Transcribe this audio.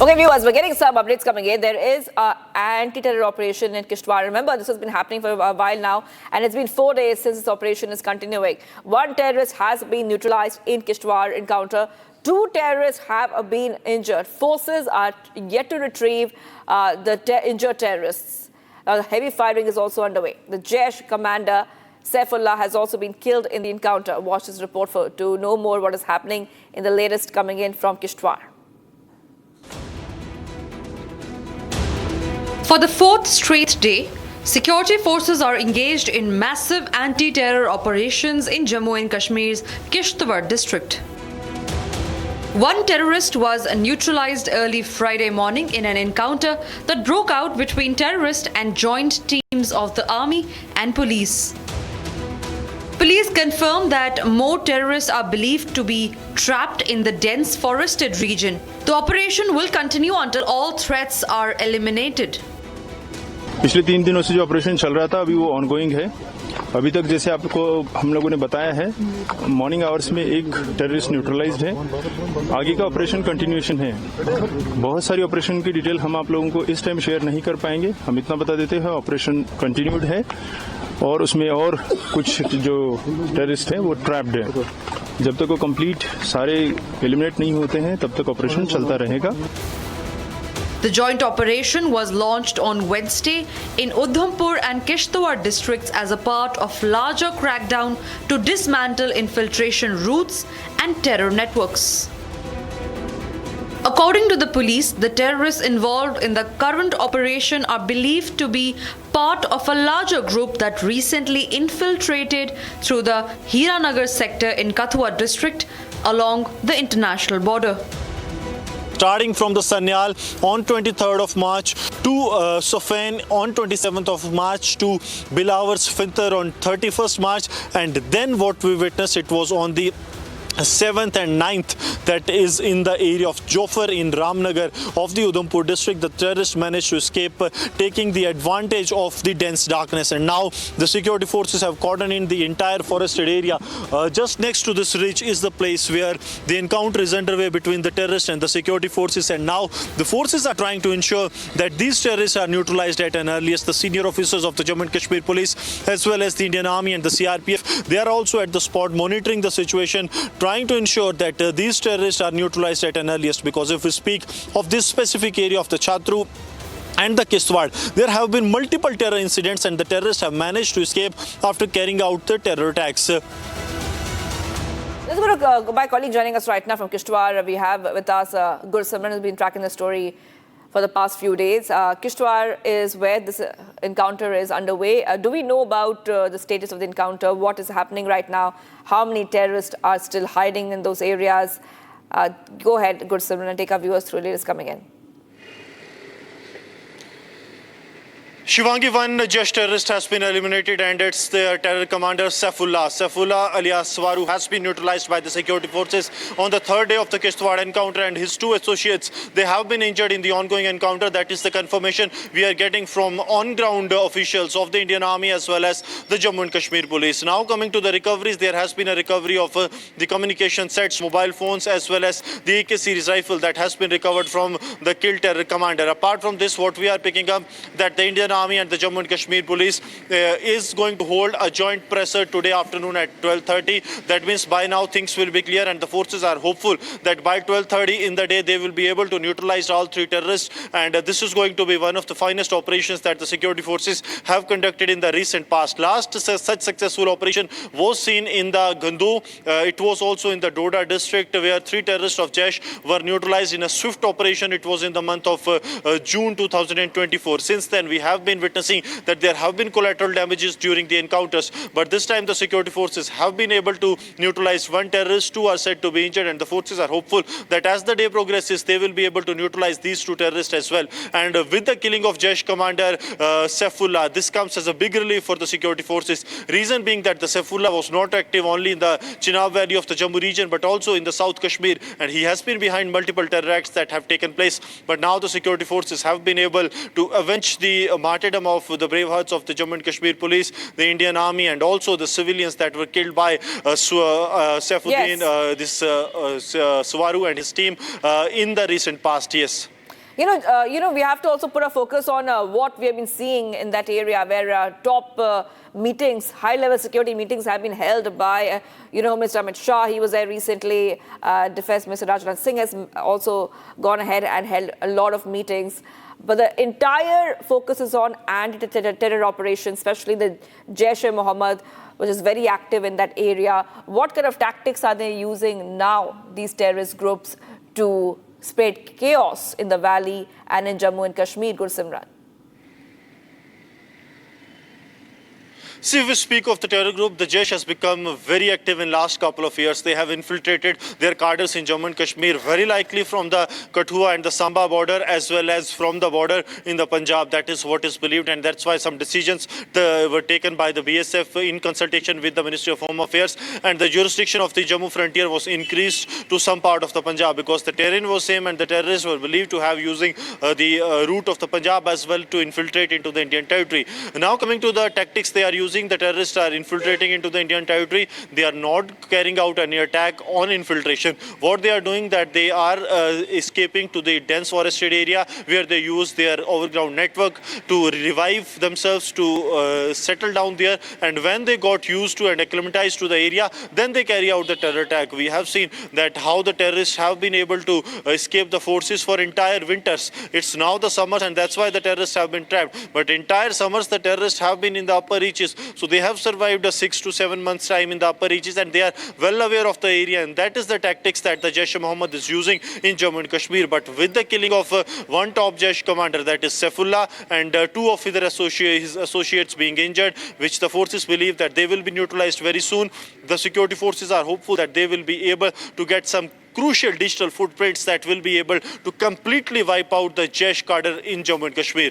Okay, viewers, we're getting some updates coming in. There is an anti-terror operation in Kishtwar. Remember, this has been happening for a while now, and it's been 4 days since this operation is continuing. One terrorist has been neutralized in Kishtwar encounter. 2 terrorists have been injured. Forces are yet to retrieve the injured terrorists. Heavy firing is also underway. The Jaish Commander Saifullah has also been killed in the encounter. Watch this report to know more what is happening in the latest coming in from Kishtwar. For the 4th straight day, security forces are engaged in massive anti-terror operations in Jammu and Kashmir's Kishtwar district. One terrorist was neutralized early Friday morning in an encounter that broke out between terrorists and joint teams of the army and police. Police confirm that more terrorists are believed to be trapped in the dense forested region. The operation will continue until all threats are eliminated. पिछले 3 दिनों से जो operation चल रहा था अभी वो ongoing है। अभी तक जैसे आपको हम लोगों ने बताया है मॉर्निंग आवर्स में एक टेररिस्ट न्यूट्रलाइज्ड है। आगे का ऑपरेशन कंटिन्यूएशन है। बहुत सारी ऑपरेशन की डिटेल हम आप लोगों को इस टाइम शेयर नहीं कर पाएंगे। हम इतना बता देते हैं ऑपरेशन कंटिन्यूड है और उसमें और कुछ जो टेररिस्ट हैं वो ट्रैप्ड है। जब तक वो कंप्लीट सारे एलिमिनेट नहीं होते हैं तब तक ऑपरेशन चलता रहेगा। The joint operation was launched on Wednesday in Udhampur and Kishtwar districts as a part of larger crackdown to dismantle infiltration routes and terror networks. According to the police, the terrorists involved in the current operation are believed to be part of a larger group that recently infiltrated through the Hiranagar sector in Kathua district along the international border. Starting from the Sanyal on 23rd of March to Sofain on 27th of March to Bilawar's Fintar on 31st March, and then what we witnessed, it was on the 7th and 9th, that is in the area of Jofar in Ramnagar of the Udhampur district. The terrorists managed to escape, taking the advantage of the dense darkness, and now the security forces have cordoned in the entire forested area. Just next to this ridge is the place where the encounter is underway between the terrorists and the security forces, and now the forces are trying to ensure that these terrorists are neutralized at an earliest. The senior officers of the Jammu and Kashmir police as well as the Indian Army and the CRPF, they are also at the spot monitoring the situation, trying to ensure that these terrorists are neutralized at an earliest. Because if we speak of this specific area of the Chatru and the Kishtwar, there have been multiple terror incidents and the terrorists have managed to escape after carrying out the terror attacks. Let's go to my colleague joining us right now from Kishtwar. We have with us Gursimran, who's been tracking the story for the past few days. Kishtwar is where this encounter is underway. Do we know about the status of the encounter? What is happening right now? How many terrorists are still hiding in those areas? Go ahead, Gursimran, and take our viewers through the latest coming in. Shivangi, one Jaish terrorist has been eliminated, and it's the terror commander Saifullah. Saifullah alias Swaru has been neutralized by the security forces on the 3rd day of the Kishtwar encounter, and his 2 associates, they have been injured in the ongoing encounter. That is the confirmation we are getting from on-ground officials of the Indian Army as well as the Jammu and Kashmir police. Now coming to the recoveries, there has been a recovery of the communication sets, mobile phones as well as the AK series rifle that has been recovered from the killed terror commander. Apart from this, what we are picking up, that the Indian Army and the Jammu and Kashmir police is going to hold a joint presser today afternoon at 12:30. That means by now things will be clear, and the forces are hopeful that by 12:30 in the day they will be able to neutralize all 3 terrorists, and this is going to be one of the finest operations that the security forces have conducted in the recent past. Last such successful operation was seen in the Gandu. It was also in the Doda district where 3 terrorists of Jaish were neutralized in a swift operation. It was in the month of June 2024. Since then we have been witnessing that there have been collateral damages during the encounters, but this time the security forces have been able to neutralize 1 terrorist. 2 are said to be injured, and the forces are hopeful that as the day progresses they will be able to neutralize these 2 terrorists as well. And with the killing of Jaish Commander Saifullah, this comes as a big relief for the security forces. Reason being that the Saifullah was not active only in the Chenab Valley of the Jammu region but also in the South Kashmir, and he has been behind multiple terror acts that have taken place. But now the security forces have been able to avenge the martyrdom of the brave hearts of the Jammu and Kashmir police, the Indian Army, and also the civilians that were killed by Saifuddin, Swaru and his team in the recent past. Yes. We have to also put a focus on what we have been seeing in that area, where top meetings, high-level security meetings, have been held by, Mr. Amit Shah. He was there recently. Defense Minister Rajnath Singh has also gone ahead and held a lot of meetings. But the entire focus is on anti-terror operations, especially the Jaish-e-Mohammed, which is very active in that area. What kind of tactics are they using now, these terrorist groups, to spread chaos in the valley and in Jammu and Kashmir, Gursimran? See, if we speak of the terror group, the Jaish has become very active in last couple of years. They have infiltrated their cadres in Jammu and Kashmir, very likely from the Kathua and the Samba border, as well as from the border in the Punjab. That is what is believed, and that's why some decisions were taken by the BSF in consultation with the Ministry of Home Affairs, and the jurisdiction of the Jammu frontier was increased to some part of the Punjab, because the terrain was same and the terrorists were believed to have using the route of the Punjab as well to infiltrate into the Indian territory. Now coming to the tactics they are using, the terrorists are infiltrating into the Indian territory. They are not carrying out any attack on infiltration. What they are doing, that they are escaping to the dense forested area, where they use their overground network to revive themselves, to settle down there, and when they got used to and acclimatized to the area, then they carry out the terror attack. We have seen that how the terrorists have been able to escape the forces for entire winters. It's now the summers, and that's why the terrorists have been trapped. But entire summers the terrorists have been in the upper reaches. So they have survived a 6 to 7 months time in the upper reaches, and they are well aware of the area, and that is the tactics that the Jaish-e-Mohammed is using in Jammu and Kashmir. But with the killing of one top Jaish commander, that is Saifullah, and two of his associates being injured, which the forces believe that they will be neutralized very soon, the security forces are hopeful that they will be able to get some crucial digital footprints that will be able to completely wipe out the Jaish cadre in Jammu and Kashmir.